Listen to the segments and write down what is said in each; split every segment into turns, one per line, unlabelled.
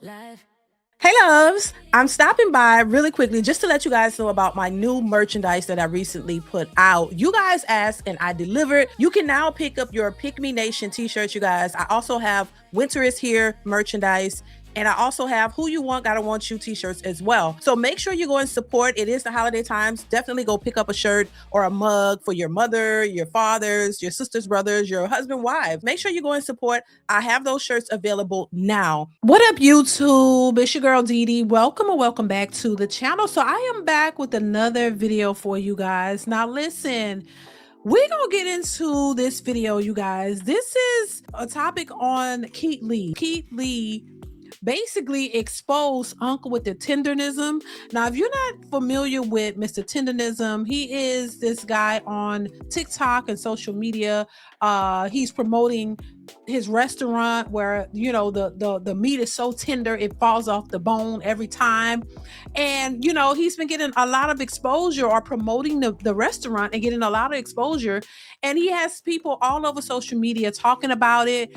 Life.
Hey loves, I'm stopping by really quickly just to let you guys know about my new merchandise that I recently put out. You guys asked and I delivered. You can now pick up your Pick Me Nation t-shirts, you guys. I also have Winter is Here merchandise. And I also have Who You Want, Gotta Want You t-shirts as well. So make sure you go and support. It is the holiday times. Definitely go pick up a shirt or a mug for your mother, your fathers, your sisters, brothers, your husband, wife. Make sure you go and support. I have those shirts available now. What up, YouTube? It's your girl Dee. Welcome or welcome back to the channel. So I am back with another video for you guys. Now listen, we're gonna get into this video, you guys. This is a topic on Keith Lee. Keith Lee basically exposed Uncle with the Tendernism. Now, if you're not familiar with Mr. Tendernism, he is this guy on TikTok and social media. He's promoting his restaurant where, you know, the meat is so tender it falls off the bone every time. And, you know, he's been getting a lot of exposure, or promoting the restaurant and getting a lot of exposure. And he has people all over social media talking about it.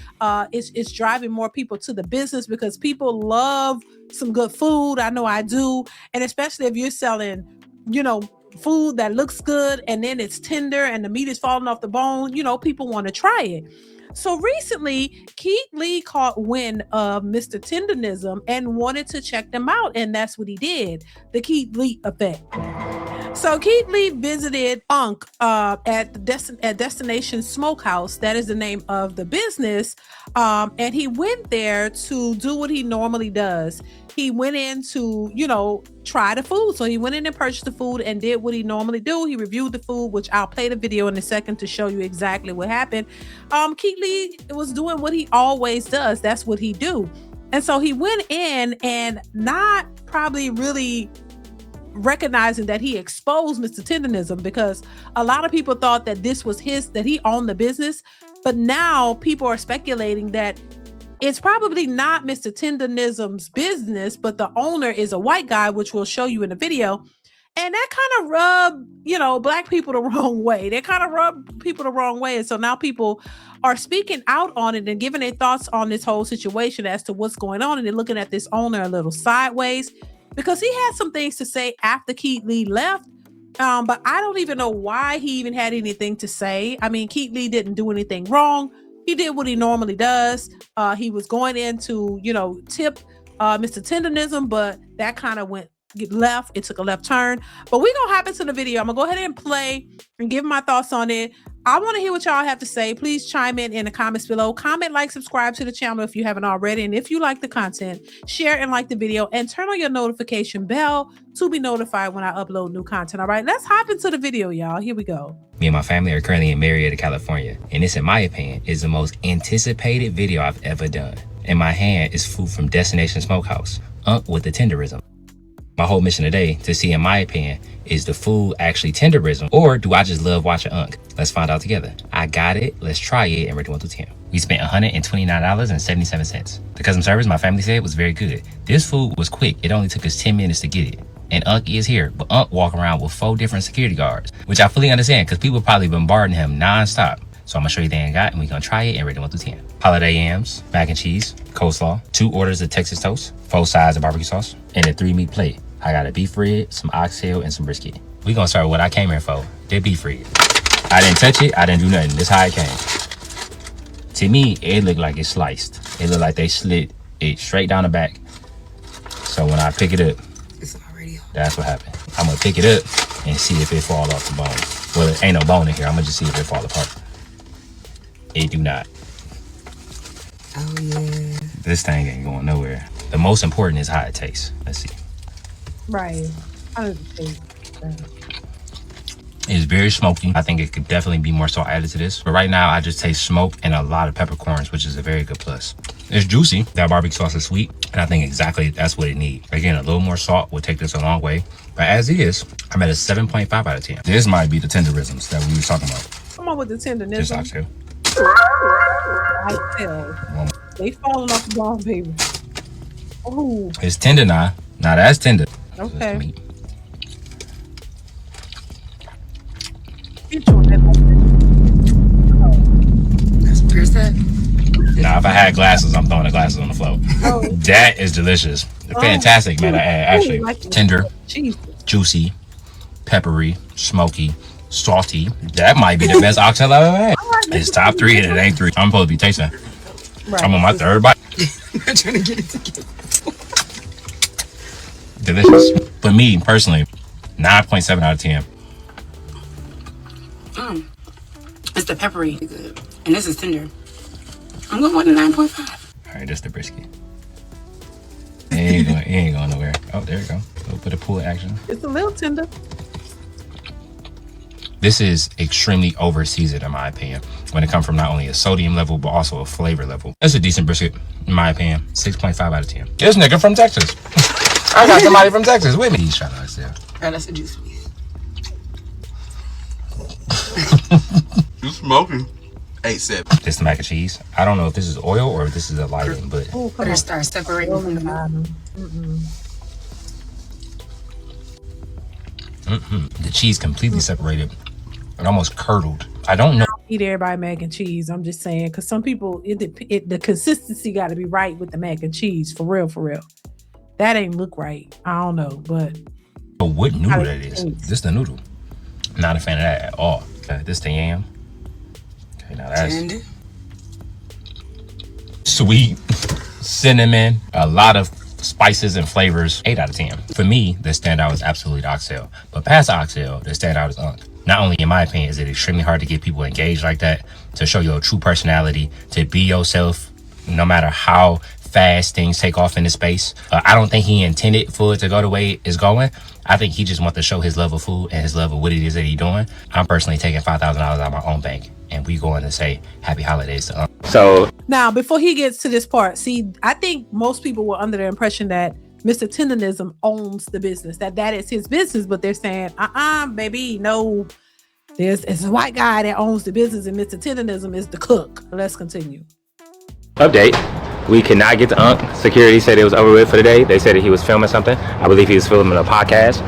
It's driving more people to the business because people love some good food. I know I do. And especially if you're selling, you know, food that looks good and then it's tender and the meat is falling off the bone, you know, people want to try it. So recently, Keith Lee caught wind of Mr. Tendernism and wanted to check them out. And that's what he did. The Keith Lee effect. So Keith Lee visited Unc at Destination Smokehouse. That is the name of the business. And he went there to do what he normally does. He went in to, you know, try the food. So he went in and purchased the food and did what he normally do. He reviewed the food, which I'll play the video in a second to show you exactly what happened. Keith Lee was doing what he always does. That's what he do. And so he went in and not probably really recognizing that he exposed Mr. Tendernism, because a lot of people thought that this was that he owned the business. But now people are speculating that it's probably not Mr. Tendernism's business, but the owner is a white guy, which we'll show you in the video. And that kind of rubbed, you know, black people the wrong way. They kind of rubbed people the wrong way. And so now people are speaking out on it and giving their thoughts on this whole situation as to what's going on. And they're looking at this owner a little sideways, because he had some things to say after Keith Lee left. But I don't even know why he even had anything to say. I mean, Keith Lee didn't do anything wrong. He did what he normally does. He was going in to, you know, tip Mr. Tendernism, but that kind of left. It took a left turn. But we're gonna hop into the video. I'm gonna go ahead and play and give my thoughts on it. I want to hear what y'all have to say. Please chime in the comments below. Comment, like, subscribe to the channel if you haven't already. And if you like the content, share and like the video and turn on your notification bell to be notified when I upload new content. All right, let's hop into the video, y'all. Here we go.
Me and my family are currently in Marietta, California, and this, in my opinion, is the most anticipated video I've ever done. In my hand is food from Destination Smokehouse, Unc with the Tenderism. My whole mission today to see, in my opinion, is the food actually Tenderism, or do I just love watching Unc? Let's find out together. I got it, let's try it, and rate it 1 through 10. We spent $129.77. The customer service, my family said, was very good. This food was quick. It only took us 10 minutes to get it. And Unc is here, but Unc walking around with 4 different security guards, which I fully understand because people probably bombarding him non-stop. So I'm gonna show you everything I got, and we're gonna try it and rate it 1 through 10. Holiday yams, mac and cheese, coleslaw, 2 orders of Texas toast, 4 sides of barbecue sauce, and a 3-meat plate. I got a beef rib, some oxtail, and some brisket. We're gonna start with what I came here for, the beef rib. I didn't touch it, I didn't do nothing. This is how it came. To me, it looked like it's sliced. It looked like they slit it straight down the back. So when I pick it up,
it's already on.
That's what happened. I'm gonna pick it up and see if it fall off the bone. Well, there ain't no bone in here. I'm gonna just see if it fall apart. It do not.
Oh yeah.
This thing ain't going nowhere. The most important is how it tastes. Let's see.
Right. I don't think
It's very smoky. I think it could definitely be more salt added to this. But right now, I just taste smoke and a lot of peppercorns, which is a very good plus. It's juicy. That barbecue sauce is sweet. And I think exactly that's what it needs. Again, a little more salt would take this a long way. But as is, I'm at a 7.5 out of 10. This might be the Tenderisms that we were talking about.
come on with the Tendernism.
Just oxtail.
They falling off the bone, baby. Oh,
It's tender now. Now that's tender.
okay.
Meat.
Where's that?
Nah, if I had glasses, I'm throwing the glasses on the floor.
Oh.
That is delicious. Fantastic, man. Actually, tender, juicy, peppery, smoky, salty. That might be the best oxtail I've ever had. It's top 3 and it ain't 3. I'm supposed to be tasting. Right. I'm on my 3rd bite.
I'm trying to get it together.
Delicious. For me, personally, 9.7 out of 10.
It's the peppery. And this is tender. I'm going with a 9.5.
All right, that's the brisket. It ain't going nowhere. Oh, there you go. A little bit of pull action.
It's a little tender.
This is extremely over-seasoned, in my opinion, when it comes from not only a sodium level, but also a flavor level. That's a decent brisket, in my opinion. 6.5 out of 10. This nigga from Texas. I got somebody from Texas with me. He's trying to understand.
All right, that's a juice, please.
You smoking? 8.7.
This the mac and cheese. I don't know if this is oil or if this is a lighting, but
Butter starts separating from the bottom.
The cheese completely separated and almost curdled. I don't know.
Eat everybody mac and cheese. I'm just saying, because some people, the consistency got to be right with the mac and cheese. For real, for real. That ain't look right. I don't know, but
What noodle that is? This the noodle. Not a fan of that at all. Okay, this the yam. Okay, now that's
Tender.
sweet, cinnamon, a lot of spices and flavors. 8 out of 10. For me, the standout is absolutely the oxtail. But past the oxtail, the standout is unk. Not only in my opinion is it extremely hard to get people engaged like that, to show your true personality, to be yourself, no matter how fast things take off in the space. I don't think he intended for it to go the way it's going. I think he just wants to show his love of food and his love of what it is that he's doing. I'm personally taking $5,000 out of my own bank, and we going to say happy holidays to So
now, before he gets to this part, see, I think most people were under the impression that Mr. Tendernism owns the business, that is his business, but they're saying, baby, no, it's a white guy that owns the business and Mr. Tendernism is the cook. Let's continue.
update. We cannot get to Unc. Security said it was over with for the day. They said that he was filming something. I believe he was filming a podcast.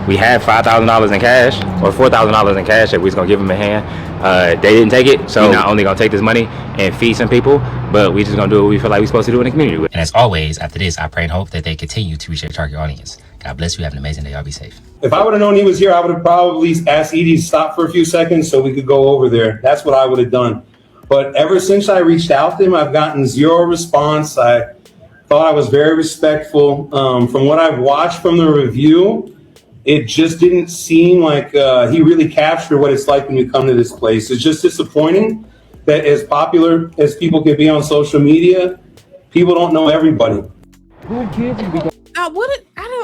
We had $5,000 in cash, or $4,000 in cash that we was gonna give him a hand. They didn't take it, so we're not only gonna take this money and feed some people, but we just gonna do what we feel like we're supposed to do in the community. And as always, after this, I pray and hope that they continue to reach their target audience. God bless you. Have an amazing day. Y'all be safe.
If I would have known he was here, I would have probably asked Edie to stop for a few seconds so we could go over there. That's what I would have done. But ever since I reached out to him, I've gotten zero response. I thought I was very respectful. From what I've watched from the review, it just didn't seem like he really captured what it's like when you come to this place. It's just disappointing that as popular as people can be on social media, people don't know everybody.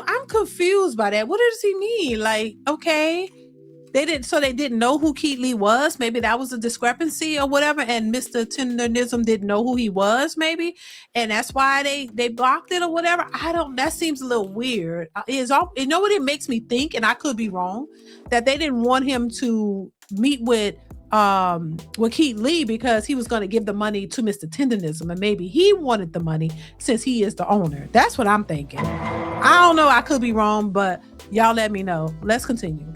I'm confused by that. What does he mean? Like, okay, they didn't know who Keith Lee was. Maybe that was a discrepancy or whatever. And Mr. Tendernism didn't know who he was, maybe, and that's why they blocked it or whatever. That seems a little weird. You know what it makes me think, and I could be wrong, that they didn't want him to meet with Keith Lee because he was going to give the money to Mr. Tendernism, and maybe he wanted the money since he is the owner. That's what I'm thinking. I don't know. I could be wrong, but y'all let me know. Let's continue.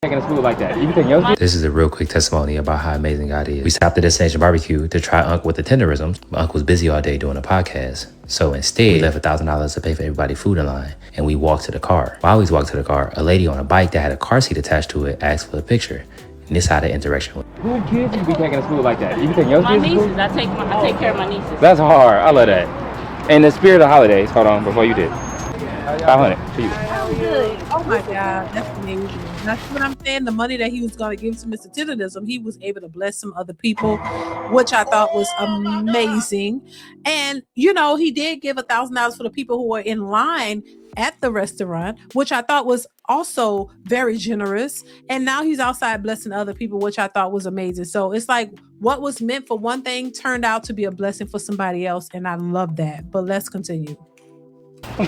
Like that. This is a real quick testimony about how amazing God is. We stopped at Destination Barbecue to try Unc with the Tenderism. Unc was busy all day doing a podcast. So instead, we left $1,000 to pay for everybody's food in line, and we walked to the car. While we walked to the car, a lady on a bike that had a car seat attached to it asked for a picture. And this is how the interaction went. Who kids you be taking to school like that? You take your
my
kids
nieces. I take care of my nieces.
That's hard. I love that. In the spirit of holidays, hold on, before you did. 500 to you.
Oh, good. Oh my God, that's amazing. That's what I'm saying. The money that he was going to give to Mr. Tenderism, he was able to bless some other people, which I thought was amazing. And he did give $1,000 for the people who were in line at the restaurant, which I thought was also very generous. And now he's outside blessing other people, which I thought was amazing. So it's like what was meant for one thing turned out to be a blessing for somebody else, and I love that. But let's continue.
Make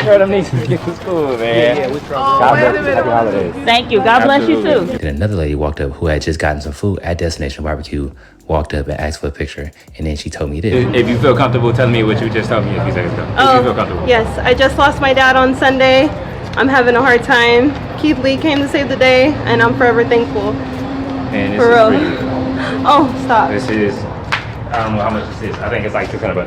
sure them nieces get to school, man. God bless you. Happy holidays.
Thank you. God bless you too.
And another lady walked up who had just gotten some food at Destination Barbecue, walked up and asked for a picture, and then she told me this. If you feel comfortable, tell me what you just told me a few seconds ago. If you feel comfortable.
Yes, I just lost my dad on Sunday. I'm having a hard time. Keith Lee came to save the day, and I'm forever thankful.
And this
for
is
real.
for you.
Oh, stop.
This is I don't know how much this is. I think it's like $600.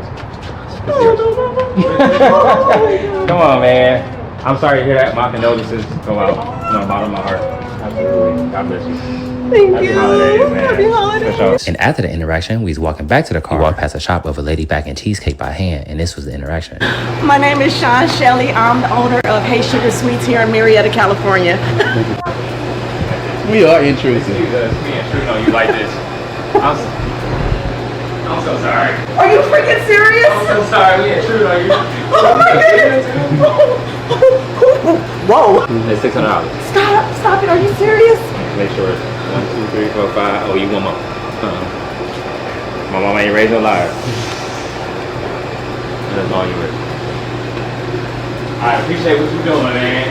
Come on, man. I'm sorry to hear that. My condolences go out from the bottom of my heart. Absolutely. God bless you.
Thank
Happy
you.
holidays, man.
Happy holidays.
For sure. And after the interaction, we was walking back to the car. We walked past a shop of a lady baking cheesecake by hand, and this was the interaction.
My name is Sean Shelley. I'm the owner of Hey Sugar Sweets here in Marietta, California.
We are intrusive.
Me and True know you like this. I'm so sorry.
Are you freaking serious?
I'm so sorry. Me and True know you.
Oh my goodness. Whoa.
It's $600.
Stop it. Are you serious?
Make sure it's 1, 2, 3, 4, 5. Oh, you want more? My mama ain't raised no liar. That's all you raised. I appreciate what you're doing, man.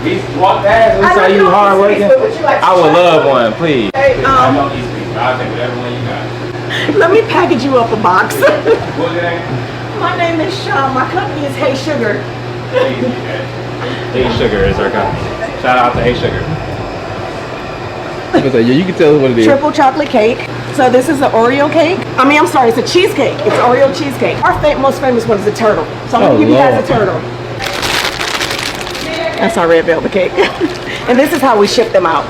We walk past. We saw you hard working. I would love one, please.
Hey,
I don't eat sweets, but I'll take whatever one you got.
let me package you up a box.
What's your name?
My name is Sean. My company is Hey Sugar.
Hey Sugar is our company. Shout out to Hey Sugar.
Yeah, you can tell us what it is.
Triple chocolate cake. So this is an Oreo cake. I'm sorry, it's a cheesecake. It's Oreo cheesecake. Our most famous one is the turtle. So I'm gonna give you guys a turtle. That's our red velvet cake. And this is how we ship them out.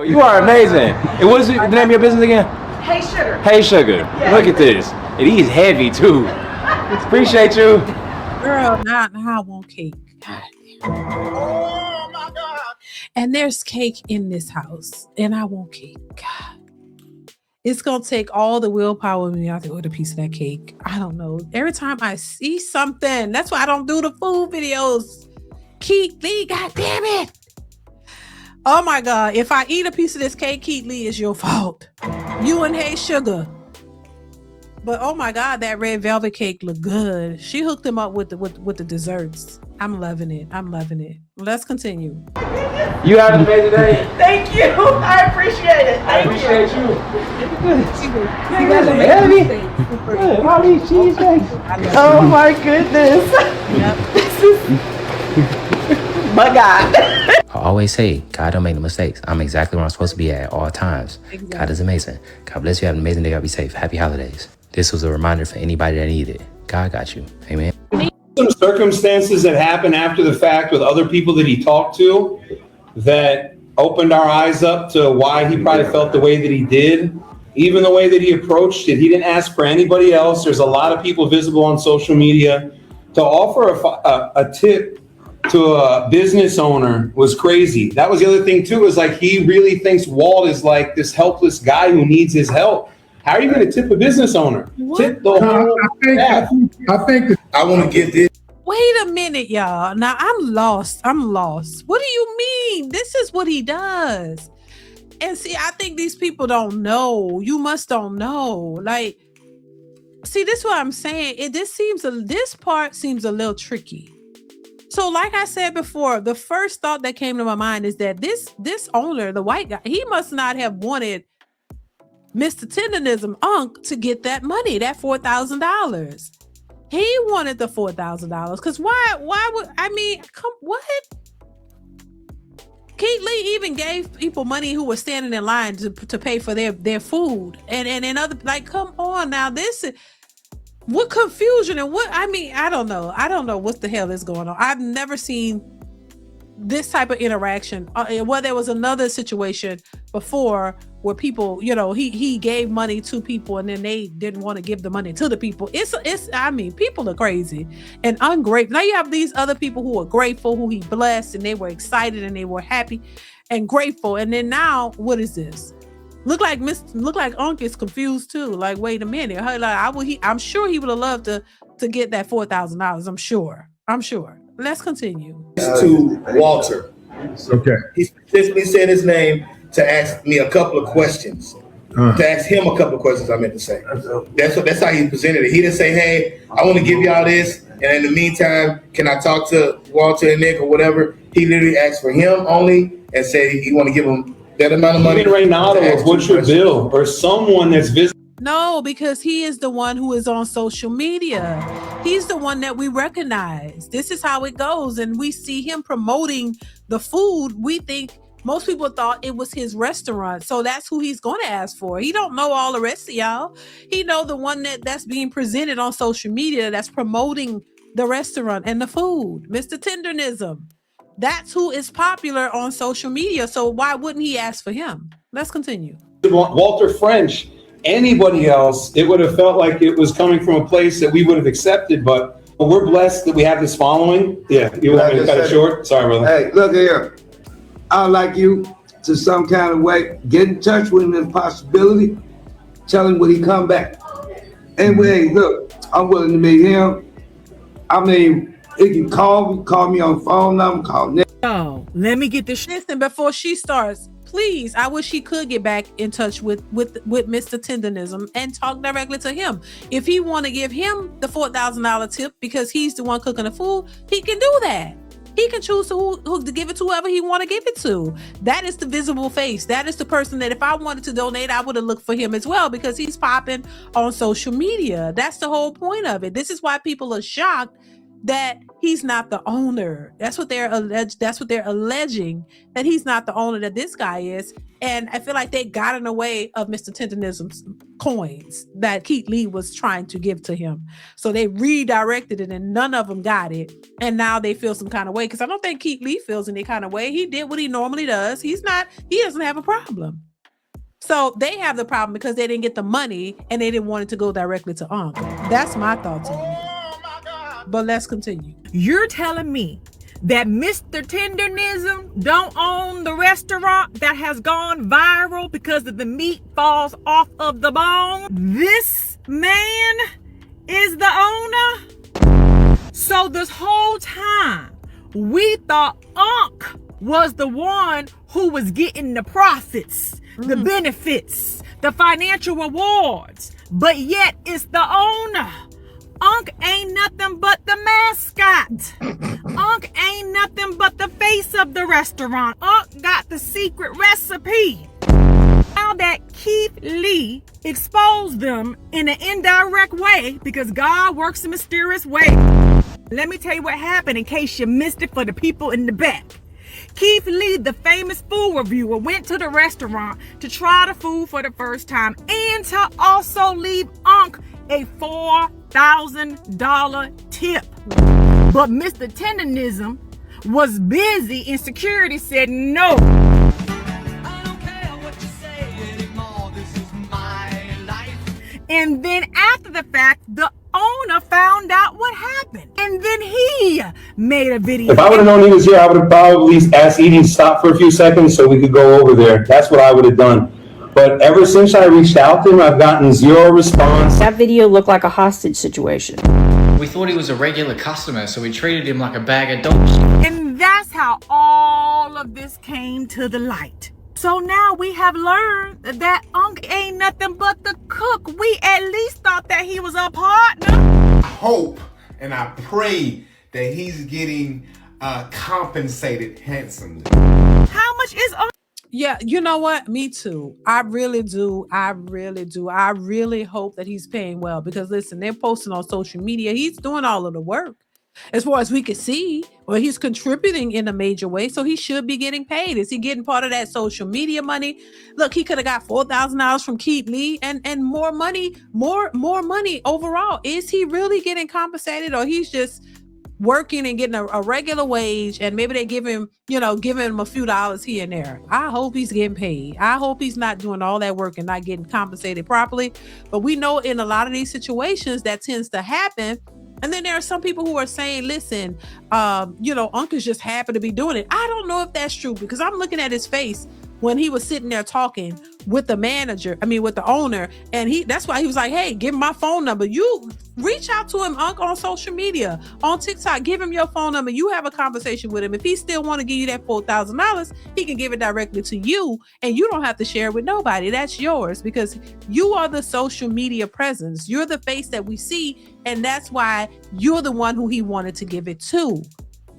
You are amazing. And what is the name of your business again?
Hey Sugar.
Hey Sugar.
Yeah.
Look at this. And he's heavy too. Appreciate you.
Girl, now I want cake. God. Oh my God. And there's cake in this house. And I want cake. God. It's going to take all the willpower in me out to order a piece of that cake. I don't know. Every time I see something, that's why I don't do the food videos. Keith Lee, God damn it. Oh my God. If I eat a piece of this cake, Keith Lee, it's your fault. You and Hey Sugar. But oh my God, that red velvet cake looked good. She hooked him up with the desserts. I'm loving it. I'm loving it. Let's continue.
You have an amazing day.
Thank you. I appreciate it.
I
Thank
appreciate
you.
you. All these cheesecakes.
Oh my goodness.
Yep.
This is my God.
I always say, God don't make no mistakes. I'm exactly where I'm supposed to be at all times.
Exactly.
God is amazing. God bless you. Have an amazing day. God be safe. Happy holidays. This was a reminder for anybody that needed it. God got you. Amen.
Some circumstances that happened after the fact with other people that he talked to that opened our eyes up to why he probably felt the way that he did. Even the way that he approached it, he didn't ask for anybody else. There's a lot of people visible on social media. To offer a tip to a business owner was crazy. That was the other thing too, is like he really thinks Walt is like this helpless guy who needs his help. How are you going to tip a business owner?
What?
Tip the whole staff.
I think I want to get this.
Wait a minute, y'all. Now I'm lost. What do you mean? This is what he does. And see, I think these people don't know. You must don't know. Like, see, this is what I'm saying. This part seems a little tricky. So like I said before, the first thought that came to my mind is that this owner, the white guy, he must not have wanted Mr. Tendernism Unc to get that money, that $4,000. He wanted the $4,000 because why would, what? Keith Lee even gave people money who were standing in line to pay for their food and other, like, come on now, what confusion and I don't know what the hell is going on. I've never seen this type of interaction. Well, there was another situation before where people, he gave money to people and then they didn't want to give the money to the people. People are crazy and ungrateful. Now you have these other people who are grateful, who he blessed, and they were excited and they were happy and grateful. And then now, what is this? Look like Unc is confused too. Like, wait a minute. I'm sure he would have loved to get that $4,000. I'm sure. Let's continue.
To Walter.
Okay.
He specifically said his name to ask me a couple of questions. To ask him a couple of questions, I meant to say. That's how he presented it. He didn't say, hey, I want to give y'all this, and in the meantime, can I talk to Walter and Nick or whatever? He literally asked for him only and said he want to give him that amount of money.
Even Reynaldo, what's your bill? Or someone that's visible.
No, because he is the one who is on social media. He's the one that we recognize. This is how it goes. And we see him promoting the food. We think Most people thought it was his restaurant, so that's who he's going to ask for. He don't know all the rest of y'all. He know the one that's being presented on social media that's promoting the restaurant and the food, Mr. Tendernism. That's who is popular on social media. So why wouldn't he ask for him? Let's continue.
Walter French, anybody else, it would have felt like it was coming from a place that we would have accepted, but we're blessed that we have this following. Yeah, you want me to cut it short? Sorry, brother.
Hey, look here. I'd like you to some kind of way get in touch with him in possibility. Tell him when he come back. Anyway, look, I'm willing to meet him. I mean, he can call me on phone number, call Nick.
Oh, let me get this. Listen, before she starts, please, I wish he could get back in touch with Mr. Tendernism and talk directly to him. If he want to give him the $4,000 tip because he's the one cooking the food, he can do that. He can choose who to give it to whoever he want to give it to. That is the visible face. That is the person that if I wanted to donate, I would have looked for him as well because he's popping on social media. That's the whole point of it. This is why people are shocked that he's not the owner. That's what they're alleging, that he's not the owner, that this guy is. And I feel like they got in the way of Mr. Tendernism's coins that Keith Lee was trying to give to him. So they redirected it and none of them got it. And now they feel some kind of way because I don't think Keith Lee feels any kind of way. He did what he normally does. He doesn't have a problem. So they have the problem because they didn't get the money and they didn't want it to go directly to Unc. That's my thoughts on it. But let's continue.
You're telling me that Mr. Tendernism don't own the restaurant that has gone viral because of the meat falls off of the bone? This man is the owner? So this whole time, we thought Unc was the one who was getting the profits, the benefits, the financial rewards, but yet it's the owner. Unc ain't nothing but the mascot. Unc ain't nothing but the face of the restaurant. Unc got the secret recipe. Now that Keith Lee exposed them in an indirect way because God works in mysterious ways. Let me tell you what happened in case you missed it for the people in the back. Keith Lee, the famous food reviewer, went to the restaurant to try the food for the first time and to also leave Unc a $4,000 tip. But Mr. Tendernism was busy and security said no. I don't care what you say anymore. This is my life. And then after the fact, the owner found out what happened. And then he made a video.
If I would have known he was here, I would have probably asked Edie to stop for a few seconds so we could go over there. That's what I would have done. But ever since I reached out to him, I've gotten zero response.
That video looked like a hostage situation.
We thought he was a regular customer, so we treated him like a bag of dogs.
And that's how all of this came to the light. So now we have learned that Unc ain't nothing but the cook. We at least thought that he was a partner.
I hope and I pray that he's getting compensated handsomely.
How much is Unc?
Yeah, you know what? Me too. I really do. I really hope that he's paying well because listen, they're posting on social media. He's doing all of the work as far as we can see, or he's contributing in a major way. So he should be getting paid. Is he getting part of that social media money? Look, he could have got $4,000 from Keith Lee and more money overall. Is he really getting compensated or he's just working and getting a regular wage and maybe they give him a few dollars here and there? I hope he's getting paid. I hope he's not doing all that work and not getting compensated properly. But we know in a lot of these situations that tends to happen. And then there are some people who are saying, listen, Unc is just happy to be doing it. I don't know if that's true because I'm looking at his face when he was sitting there talking with the with the owner. And that's why he was like, hey, give him my phone number. You reach out to him, Unc, on social media, on TikTok, give him your phone number. You have a conversation with him. If he still want to give you that $4,000, he can give it directly to you and you don't have to share it with nobody. That's yours because you are the social media presence. You're the face that we see. And that's why you're the one who he wanted to give it to.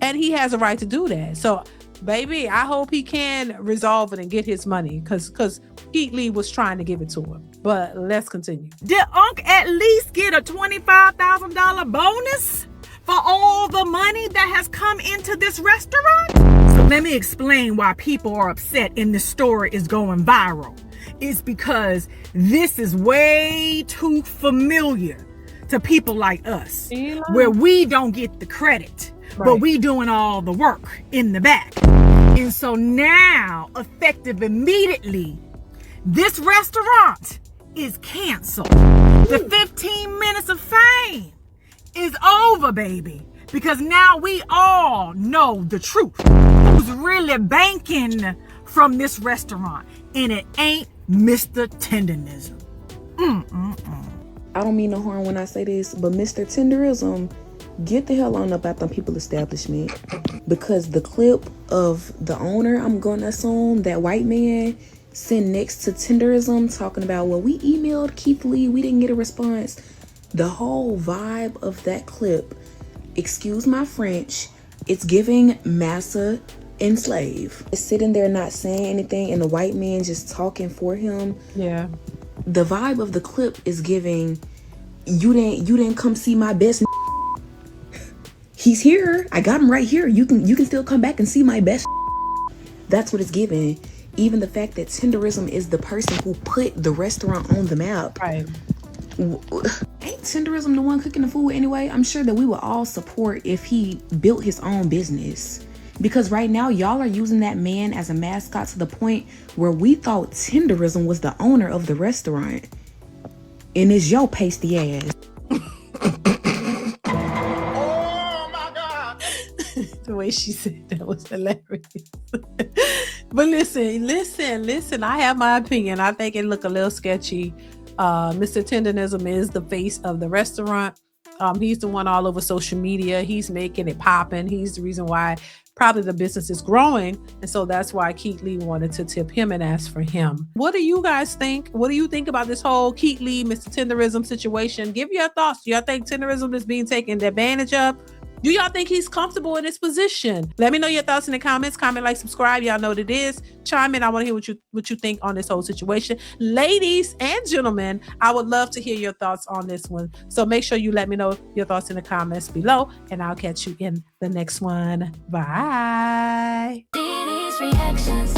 And he has a right to do that. So baby, I hope he can resolve it and get his money because Keith Lee was trying to give it to him. But let's continue.
Did Unc at least get a $25,000 bonus for all the money that has come into this restaurant? So Let me explain why people are upset and this story is going viral. It's because this is way too familiar to people like us, where we don't get the credit, but we doing all the work in the back. And so now, effective immediately, this restaurant is canceled. The 15 minutes of fame is over, baby, because now we all know the truth. Who's really banking from this restaurant, and it ain't Mr. Tendernism.
I don't mean no harm when I say this, but Mr. Tenderism, get the hell on up out them people establishment, because the clip of the owner, I'm going to assume that white man sitting next to Tenderism talking about, well, we emailed Keith Lee, we didn't get a response. The whole vibe of that clip, excuse my French, it's giving massa enslave. Sitting there not saying anything and the white man just talking for him.
Yeah.
The vibe of the clip is giving, you didn't come see my best. He's here. I got him right here. You can still come back and see my best. That's what it's giving. Even the fact that Tenderism is the person who put the restaurant on the map.
Right.
Ain't Tenderism the one cooking the food anyway? I'm sure that we would all support if he built his own business. Because right now, y'all are using that man as a mascot to the point where we thought Tenderism was the owner of the restaurant. And it's your pasty ass.
The way she said that was hilarious. But listen, I have my opinion. I think it looked a little sketchy. Mr. Tendernism is the face of the restaurant. He's the one all over social media. He's making it popping. He's the reason why probably the business is growing. And so that's why Keith Lee wanted to tip him and ask for him. What do you guys think? What do you think about this whole Keith Lee, Mr. Tenderism situation? Give your thoughts. Do y'all think Tenderism is being taken advantage of? Do y'all think he's comfortable in this position? Let me know your thoughts in the comments. Comment, like, subscribe. Y'all know what it is. Chime in. I want to hear what you think on this whole situation. Ladies and gentlemen, I would love to hear your thoughts on this one. So make sure you let me know your thoughts in the comments below, and I'll catch you in the next one. Bye. DeeDeesReactions.